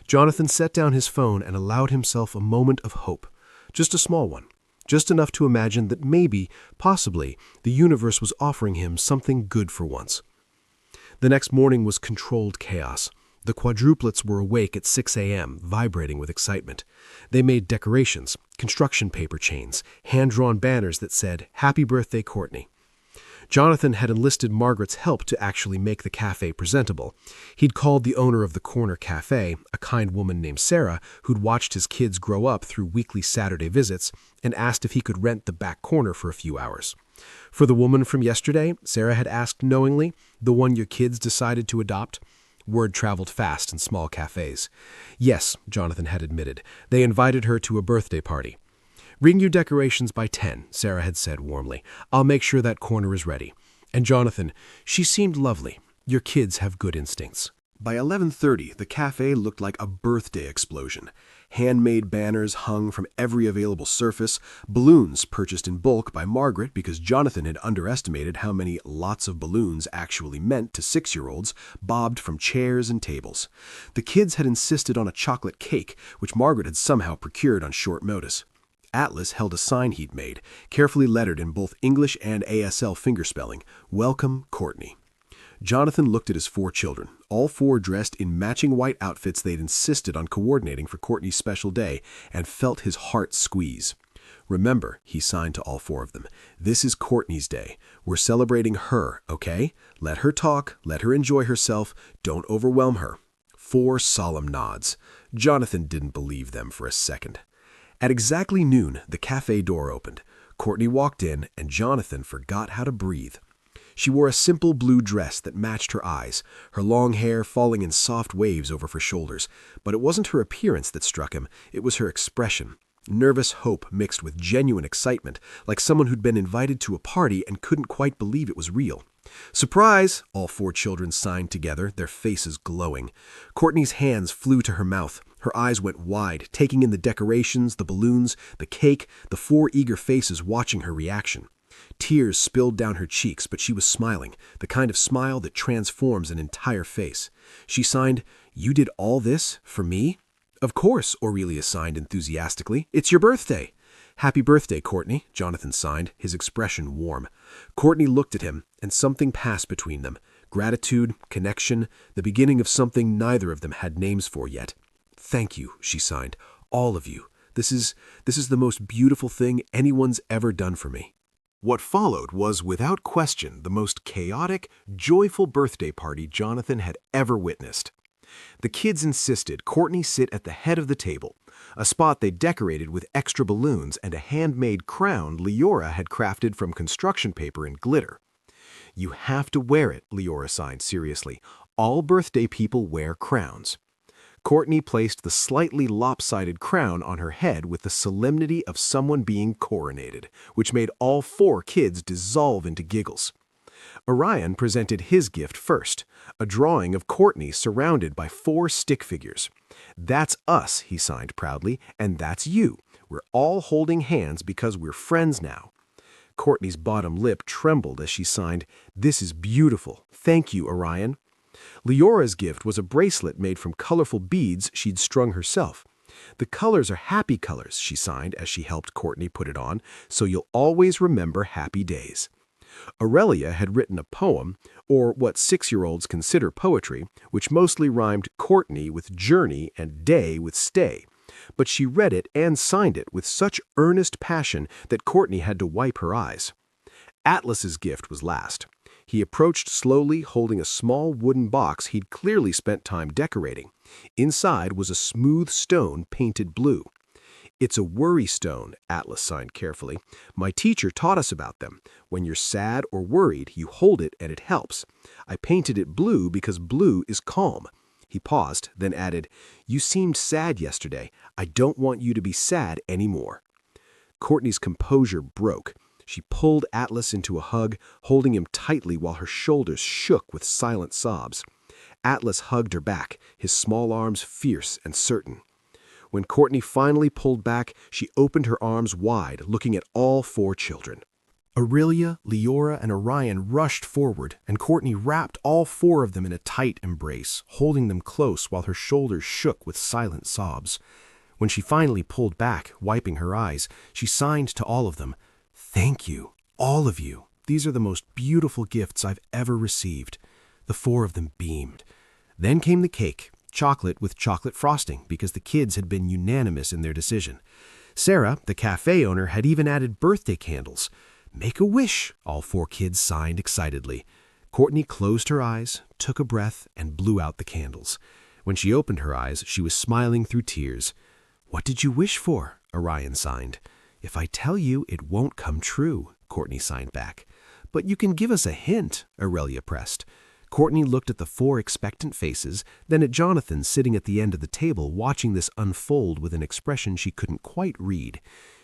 Jonathan set down his phone and allowed himself a moment of hope. Just a small one. Just enough to imagine that maybe, possibly, the universe was offering him something good for once. The next morning was controlled chaos. The quadruplets were awake at 6 a.m., vibrating with excitement. They made decorations, construction paper chains, hand-drawn banners that said, "Happy Birthday, Courtney." Jonathan had enlisted Margaret's help to actually make the cafe presentable. He'd called the owner of the corner cafe, a kind woman named Sarah, who'd watched his kids grow up through weekly Saturday visits, and asked if he could rent the back corner for a few hours. For the woman from yesterday, Sarah had asked knowingly, "The one your kids decided to adopt?" Word traveled fast in small cafes. Yes, Jonathan had admitted. They invited her to a birthday party. "Bring your decorations by 10, Sarah had said warmly. "I'll make sure that corner is ready." And Jonathan, "She seemed lovely. Your kids have good instincts." By 11:30, the cafe looked like a birthday explosion. Handmade banners hung from every available surface, balloons purchased in bulk by Margaret because Jonathan had underestimated how many lots of balloons actually meant to 6-year-olds, bobbed from chairs and tables. The kids had insisted on a chocolate cake, which Margaret had somehow procured on short notice. Atlas held a sign he'd made, carefully lettered in both English and ASL fingerspelling, "Welcome, Courtney." Jonathan looked at his 4 children, all 4 dressed in matching white outfits they'd insisted on coordinating for Courtney's special day, and felt his heart squeeze. "Remember," he signed to all 4 of them, "this is Courtney's day. We're celebrating her, okay? Let her talk, let her enjoy herself, don't overwhelm her." 4 solemn nods. Jonathan didn't believe them for a second. At exactly noon, the cafe door opened. Courtney walked in, and Jonathan forgot how to breathe. She wore a simple blue dress that matched her eyes, her long hair falling in soft waves over her shoulders. But it wasn't her appearance that struck him, it was her expression. Nervous hope mixed with genuine excitement, like someone who'd been invited to a party and couldn't quite believe it was real. "Surprise!" all 4 children signed together, their faces glowing. Courtney's hands flew to her mouth. Her eyes went wide, taking in the decorations, the balloons, the cake, the 4 eager faces watching her reaction. Tears spilled down her cheeks, but she was smiling, the kind of smile that transforms an entire face. She signed, "You did all this for me?"
Of course, Aurelia signed enthusiastically. It's your birthday. Happy birthday, Courtney, Jonathan signed, his expression warm. Courtney looked at him, and something passed between them. Gratitude, connection, the beginning of something neither of them had names for yet. Thank you, she signed. All of you. This is the most beautiful thing anyone's ever done for me.
What followed was, without question, the most chaotic, joyful birthday party Jonathan had ever witnessed. The kids insisted Courtney sit at the head of the table, a spot they decorated with extra balloons and a handmade crown Leora had crafted from construction paper and glitter. You have to wear it, Leora signed seriously. All birthday people wear crowns. Courtney placed the slightly lopsided crown on her head with the solemnity of someone being coronated, which made all 4 kids dissolve into giggles. Orion presented his gift first, a drawing of Courtney surrounded by 4 stick figures. That's us, he signed proudly, and that's you. We're all holding hands because we're friends now. Courtney's bottom lip trembled as she signed, "This is beautiful. Thank you, Orion." Leora's gift was a bracelet made from colorful beads she'd strung herself. "The colors are happy colors," she signed as she helped Courtney put it on, "so you'll always remember happy days." Aurelia had written a poem, or what 6-year-olds consider poetry, which mostly rhymed Courtney with journey and day with stay. But she read it and signed it with such earnest passion that Courtney had to wipe her eyes. Atlas's gift was last. He approached slowly, holding a small wooden box he'd clearly spent time decorating. Inside was a smooth stone painted blue. "It's a worry stone," Atlas signed carefully. "My teacher taught us about them. When you're sad or worried, you hold it and it helps. I painted it blue because blue is calm." He paused, then added, "You seemed sad yesterday. I don't want you to be sad anymore." Courtney's composure broke. She pulled Atlas into a hug, holding him tightly while her shoulders shook with silent sobs. Atlas hugged her back, his small arms fierce and certain. When Courtney finally pulled back, she opened her arms wide, looking at all 4 children. Aurelia, Leora, and Orion rushed forward, and Courtney wrapped all 4 of them in a tight embrace, holding them close while her shoulders shook with silent sobs. When she finally pulled back, wiping her eyes, she signed to all of them, "Thank you, all of you. These are the most beautiful gifts I've ever received." The 4 of them beamed. Then came the cake, chocolate with chocolate frosting, because the kids had been unanimous in their decision. Sarah, the cafe owner, had even added birthday candles. "Make a wish," all 4 kids signed excitedly. Courtney closed her eyes, took a breath, and blew out the candles. When she opened her eyes, she was smiling through tears. "What did you wish for?" Orion signed. "If I tell you, it won't come true," Courtney signed back. "But you can give us a hint," Aurelia pressed. Courtney looked at the 4 expectant faces, then at Jonathan sitting at the end of the table watching this unfold with an expression she couldn't quite read.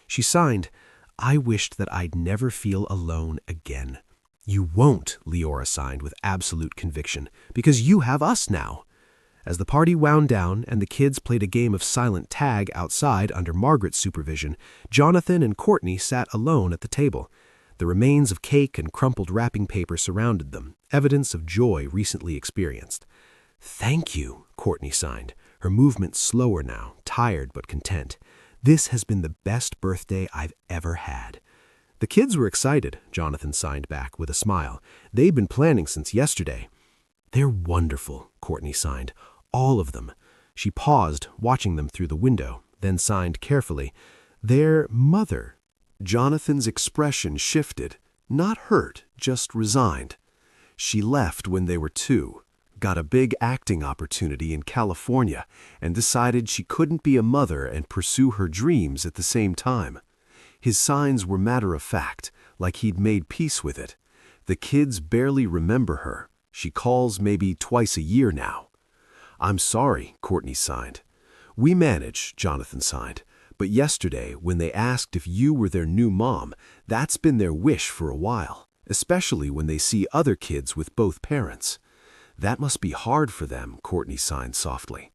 She signed, "I wished that I'd never feel alone again." "You won't," Leora signed with absolute conviction, "because you have us now." As the party wound down and the kids played a game of silent tag outside under Margaret's supervision, Jonathan and Courtney sat alone at the table. The remains of cake and crumpled wrapping paper surrounded them, evidence of joy recently experienced. "Thank you," Courtney signed, her movement slower now, tired but content. "This has been the best birthday I've ever had." The kids were excited, Jonathan signed back with a smile. They'd been planning since yesterday. "They're wonderful," Courtney signed. "All of them." She paused, watching them through the window, then signed carefully, "Their mother." Jonathan's expression shifted, not hurt, just resigned. "She left when they were 2, got a big acting opportunity in California, and decided she couldn't be a mother and pursue her dreams at the same time." His signs were matter of fact, like he'd made peace with it. "The kids barely remember her. She calls maybe twice a year now." "I'm sorry," Courtney signed. "We manage," Jonathan signed. "But yesterday, when they asked if you were their new mom, that's been their wish for a while, especially when they see other kids with both parents." "That must be hard for them," Courtney signed softly.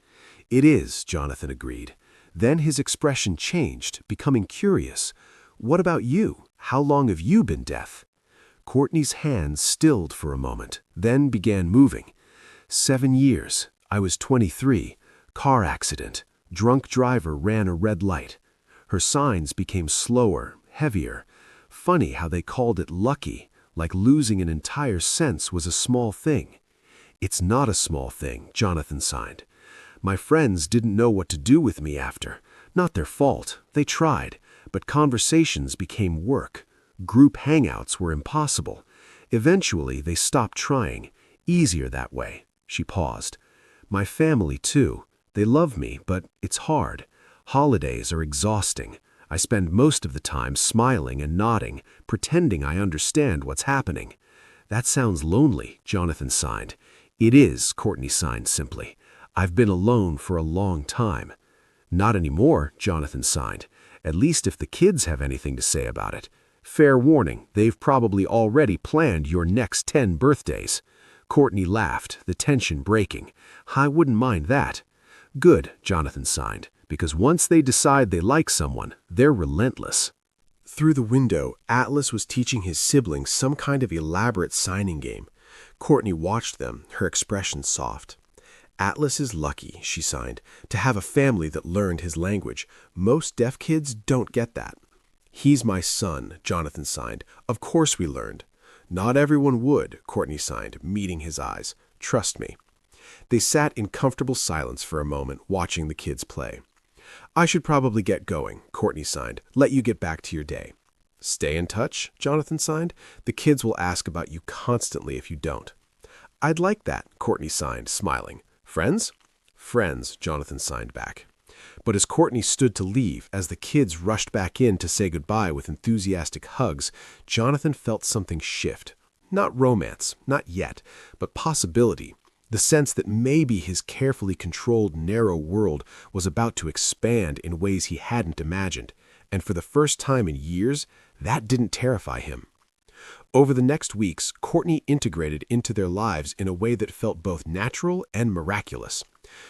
"It is," Jonathan agreed. Then his expression changed, becoming curious. "What about you? How long have you been deaf?" Courtney's hands stilled for a moment, then began moving. 7 years. I was 23. Car accident.
Drunk driver ran a red light. Her signs became slower, heavier. Funny how they called it lucky, like losing an entire sense was a small thing. It's not a small thing, Jonathan signed. My friends didn't know what to do with me after. Not their fault. They tried. But conversations became work. Group hangouts were impossible. Eventually, they stopped trying. Easier that way. She paused. My family, too. They love me, but it's hard. Holidays are exhausting. I spend most of the time smiling and nodding, pretending I understand what's happening. That sounds lonely, Jonathan signed. It is, Courtney signed simply. I've been alone for a long time. Not anymore, Jonathan signed. At least if the kids have anything to say about it. Fair warning, they've probably already planned your next 10 birthdays. Courtney laughed, the tension breaking. I wouldn't mind that. Good, Jonathan signed, because once they decide they like someone, they're relentless. Through the window, Atlas was teaching his siblings some kind of elaborate signing game. Courtney watched them, her expression soft. Atlas is lucky, she signed, to have a family that learned his language. Most deaf kids don't get that. He's my son, Jonathan signed. Of course we learned. Not everyone would, Courtney signed, meeting his eyes. Trust me. They sat in comfortable silence for a moment, watching the kids play. I should probably get going, Courtney signed. Let you get back to your day. Stay in touch, Jonathan signed. The kids will ask about you constantly if you don't. I'd like that, Courtney signed, smiling. Friends? Friends, Jonathan signed back. But as Courtney stood to leave, as the kids rushed back in to say goodbye with enthusiastic hugs, Jonathan felt something shift. Not romance, not yet, but possibility. The sense that maybe his carefully controlled, narrow world was about to expand in ways he hadn't imagined. And for the first time in years, that didn't terrify him. Over the next weeks, Courtney integrated into their lives in a way that felt both natural and miraculous.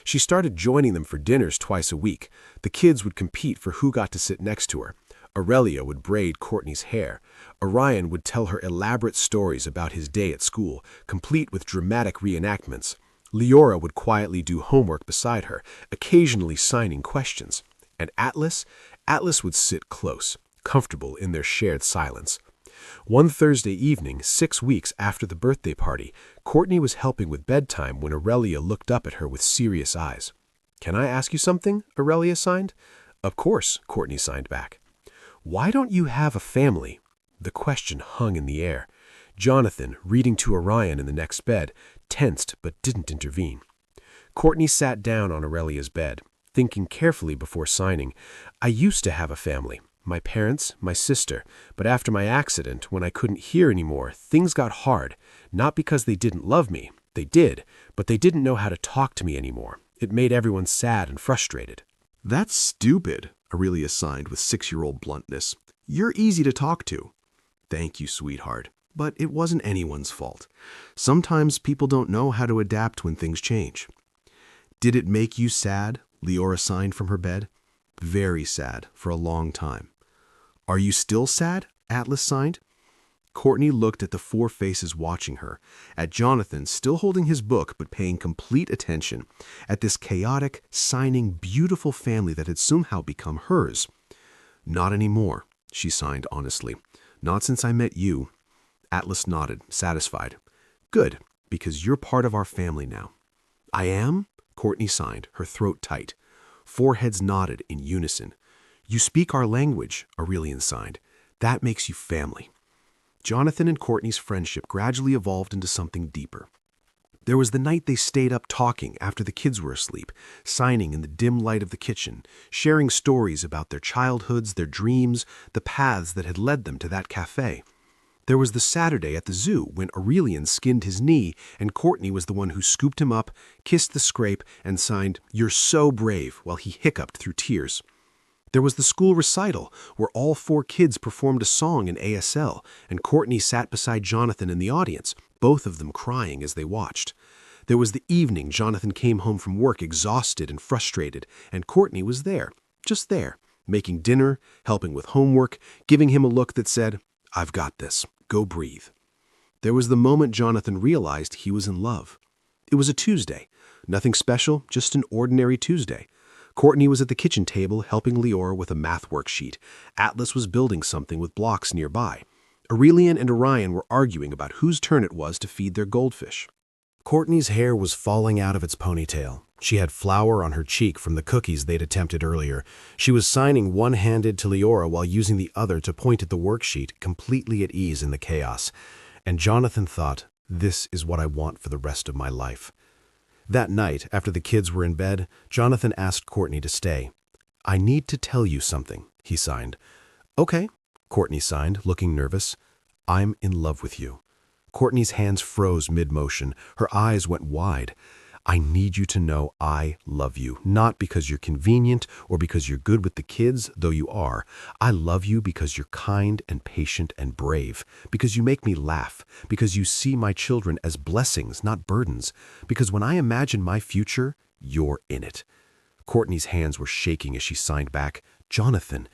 She started joining them for dinners twice a week. The kids would compete for who got to sit next to her. Aurelia would braid Courtney's hair. Orion would tell her elaborate stories about his day at school, complete with dramatic reenactments. Leora would quietly do homework beside her, occasionally signing questions. And Atlas would sit close, comfortable in their shared silence. One Thursday evening, 6 weeks after the birthday party, Courtney was helping with bedtime when Aurelia looked up at her with serious eyes. Can I ask you something? Aurelia signed. Of course, Courtney signed back. Why don't you have a family? The question hung in the air. Jonathan, reading to Orion in the next bed, tensed but didn't intervene. Courtney sat down on Aurelia's bed, thinking carefully before signing. I used to have a family. My parents, my sister, but after my accident, when I couldn't hear anymore, things got hard. Not because they didn't love me. They did, but they didn't know how to talk to me anymore. It made everyone sad and frustrated.
That's stupid, Aurelia signed with 6-year-old bluntness. You're easy to talk to. Thank you, sweetheart. But it wasn't anyone's fault. Sometimes people don't know how to adapt when things change. Did it make you sad? Leora signed from her bed. Very sad for a long time. Are you still sad? Atlas signed. Courtney looked at the 4 faces watching her, at Jonathan still holding his book but paying complete attention, at this chaotic, signing, beautiful family that had somehow become hers. Not anymore, she signed honestly. Not since I met you. Atlas nodded, satisfied. Good, because you're part of our family now. I am? Courtney signed, her throat tight. 4 heads nodded in unison. You speak our language, Aurelian signed. That makes you family. Jonathan and Courtney's friendship gradually evolved into something deeper. There was the night they stayed up talking after the kids were asleep, signing in the dim light of the kitchen, sharing stories about their childhoods, their dreams, the paths that had led them to that café. There was the Saturday at the zoo when Aurelian skinned his knee and Courtney was the one who scooped him up, kissed the scrape, and signed, "You're so brave," while he hiccuped through tears. There was the school recital where all 4 kids performed a song in ASL and Courtney sat beside Jonathan in the audience, both of them crying as they watched. There was the evening Jonathan came home from work exhausted and frustrated, and Courtney was there, just there, making dinner, helping with homework, giving him a look that said, "I've got this. Go breathe." There was the moment Jonathan realized he was in love. It was a Tuesday. Nothing special, just an ordinary Tuesday.
Courtney was at the kitchen table helping Leora with a math worksheet. Atlas was building something with blocks nearby. Aurelian and Orion were arguing about whose turn it was to feed their goldfish. Courtney's hair was falling out of its ponytail. She had flour on her cheek from the cookies they'd attempted earlier. She was signing one-handed to Leora while using the other to point at the worksheet, completely at ease in the chaos. And Jonathan thought, this is what I want for the rest of my life. That night, after the kids were in bed, Jonathan asked Courtney to stay. I need to tell you something, he signed. Okay, Courtney signed, looking nervous. I'm in love with you. Courtney's hands froze mid-motion. Her eyes went wide. I need you to know I love you, not because you're convenient or because you're good with the kids, though you are. I love you because you're kind and patient and brave, because you make me laugh, because you see my children as blessings, not burdens, because when I imagine my future, you're in it. Courtney's hands were shaking as she signed back, Jonathan,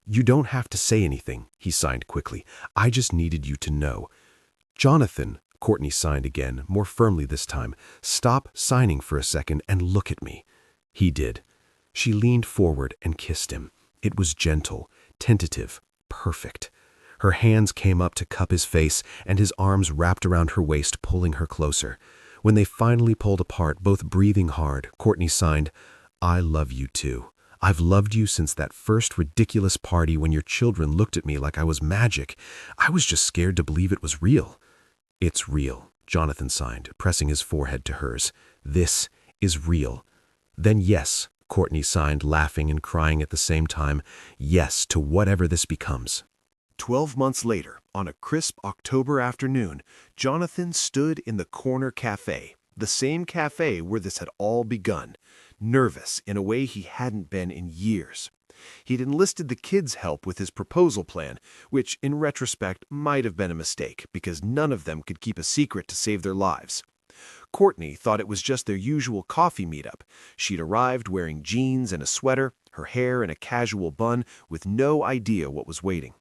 you don't have to say anything, he signed quickly. I just needed you to know. Jonathan, Courtney signed again, more firmly this time. Stop signing for a second and look at me. He did. She leaned forward and kissed him. It was gentle, tentative, perfect. Her hands came up to cup his face, and his arms wrapped around her waist, pulling her closer. When they finally pulled apart, both breathing hard, Courtney signed, I love you too. I've loved you since that first ridiculous party when your children looked at me like I was magic. I was just scared to believe it was real. It's real, Jonathan signed, pressing his forehead to hers. This is real. Then yes, Courtney signed, laughing and crying at the same time. Yes to whatever this becomes. 12 months later, on a crisp October afternoon, Jonathan stood in the corner café, the same café where this had all begun, nervous in a way he hadn't been in years. He'd enlisted the kids' help with his proposal plan, which in retrospect might have been a mistake because none of them could keep a secret to save their lives. Courtney thought it was just their usual coffee meetup. She'd arrived wearing jeans and a sweater, her hair in a casual bun, with no idea what was waiting.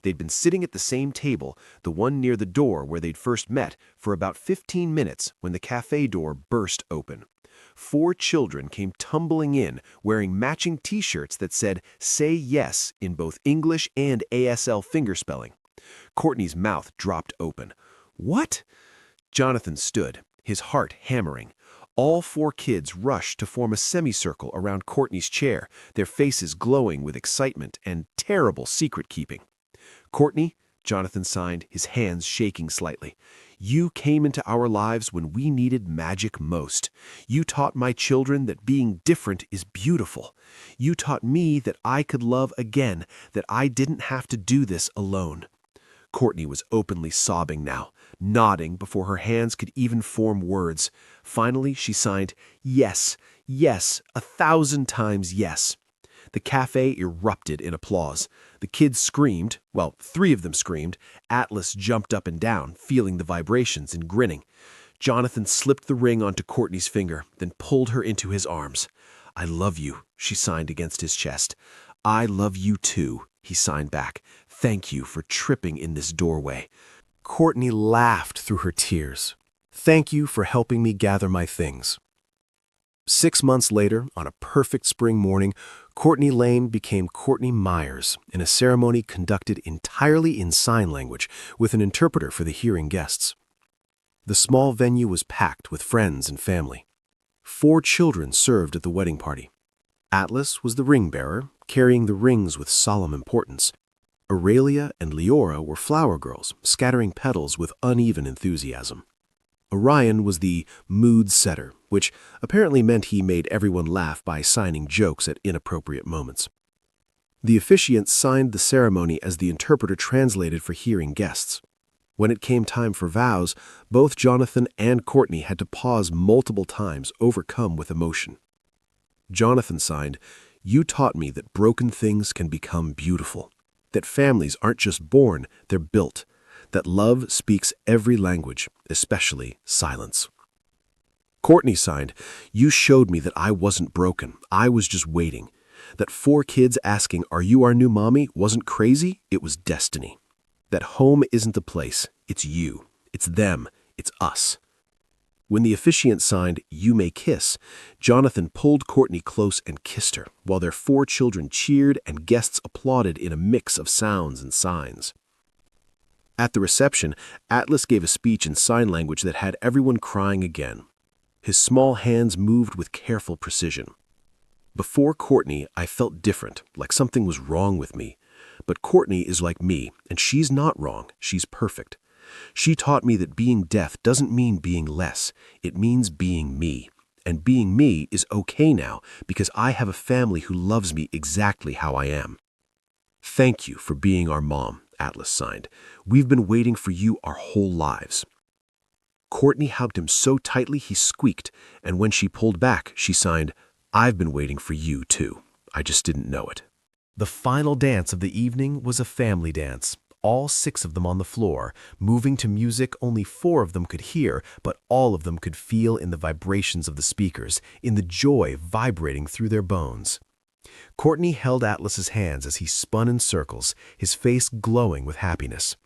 They'd been sitting at the same table, the one near the door where they'd first met, for about 15 minutes when the cafe door burst open. 4 children came tumbling in, wearing matching T-shirts that said, Say Yes, in both English and ASL fingerspelling. Courtney's mouth dropped open. What? Jonathan stood, his heart hammering. All 4 kids rushed to form a semicircle around Courtney's chair, their faces glowing with excitement and terrible secret-keeping. Courtney, Jonathan signed, his hands shaking slightly. You came into our lives when we needed magic most. You taught my children that being different is beautiful. You taught me that I could love again, that I didn't have to do this alone. Courtney was openly sobbing now, nodding before her hands could even form words. Finally, she signed, Yes, yes, 1,000 times yes. The cafe erupted in applause. The kids screamed, well, 3 of them screamed. Atlas jumped up and down, feeling the vibrations and grinning. Jonathan slipped the ring onto Courtney's finger, then pulled her into his arms. I love you, she signed against his chest. I love you too, he signed back. Thank you for tripping in this doorway. Courtney laughed through her tears. Thank you for helping me gather my things. 6 months later, on a perfect spring morning, Courtney Lane became Courtney Myers in a ceremony conducted entirely in sign language with an interpreter for the hearing guests. The small venue was packed with friends and family. 4 children served at the wedding party. Atlas was the ring bearer, carrying the rings with solemn importance. Aurelia and Leora were flower girls, scattering petals with uneven enthusiasm. Orion was the mood setter, which apparently meant he made everyone laugh by signing jokes at inappropriate moments. The officiant signed the ceremony as the interpreter translated for hearing guests. When it came time for vows, both Jonathan and Courtney had to pause multiple times, overcome with emotion. Jonathan signed, You taught me that broken things can become beautiful, that families aren't just born, they're built, that love speaks every language, especially silence. Courtney signed, You showed me that I wasn't broken, I was just waiting. That 4 kids asking, Are you our new mommy, wasn't crazy, it was destiny. That home isn't a place, it's you, it's them, it's us. When the officiant signed, "You may kiss," Jonathan pulled Courtney close and kissed her, while their 4 children cheered and guests applauded in a mix of sounds and signs. At the reception, Atlas gave a speech in sign language that had everyone crying again. His small hands moved with careful precision. Before Courtney, I felt different, like something was wrong with me. But Courtney is like me, and she's not wrong, she's perfect. She taught me that being deaf doesn't mean being less, it means being me. And being me is okay now because I have a family who loves me exactly how I am. "Thank you for being our mom," Atlas signed. "We've been waiting for you our whole lives." Courtney hugged him so tightly he squeaked, and when she pulled back, she signed, "I've been waiting for you too. I just didn't know it."
The final dance of the evening was a family dance. All 6 of them on the floor, moving to music only 4 of them could hear, but all of them could feel in the vibrations of the speakers, in the joy vibrating through their bones. Courtney held Atlas's hands as he spun in circles, his face glowing with happiness.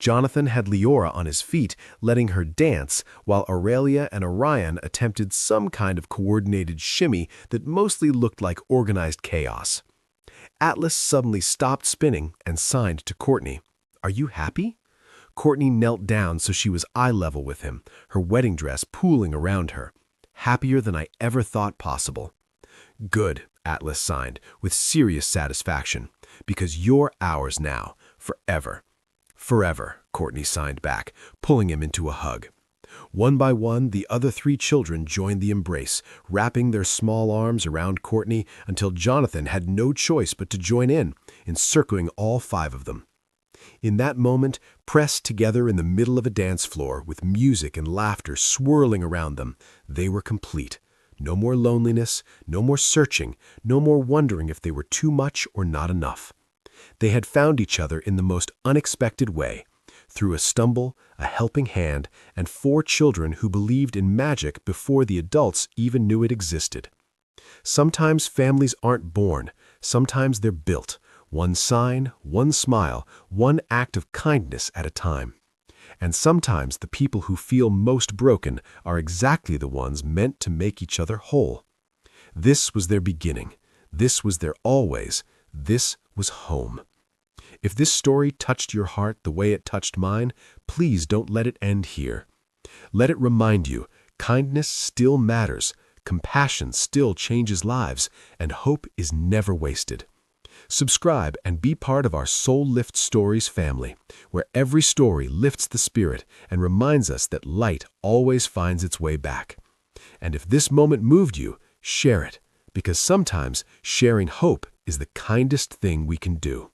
Jonathan had Leora on his feet, letting her dance, while Aurelia and Orion attempted some kind of coordinated shimmy that mostly looked like organized chaos. Atlas suddenly stopped spinning and signed to Courtney. "Are you happy?" Courtney knelt down so she was eye level with him, her wedding dress pooling around her. "Happier than I ever thought possible." "Good," Atlas signed, with serious satisfaction, "because you're ours now, forever." "Forever," Courtney signed back, pulling him into a hug. One by one, the other 3 children joined the embrace, wrapping their small arms around Courtney until Jonathan had no choice but to join in, encircling all 5 of them. In that moment, pressed together in the middle of a dance floor, with music and laughter swirling around them, they were complete. No more loneliness, no more searching, no more wondering if they were too much or not enough. They had found each other in the most unexpected way, through a stumble, a helping hand, and 4 children who believed in magic before the adults even knew it existed. Sometimes families aren't born, sometimes they're built, one sign, one smile, one act of kindness at a time. And sometimes the people who feel most broken are exactly the ones meant to make each other whole. This was their beginning. This was their always. This was home. If this story touched your heart the way it touched mine, please don't let it end here. Let it remind you, kindness still matters, compassion still changes lives, and hope is never wasted. Subscribe and be part of our Soul Lift Stories family, where every story lifts the spirit and reminds us that light always finds its way back. And if this moment moved you, share it, because sometimes sharing hope is the kindest thing we can do.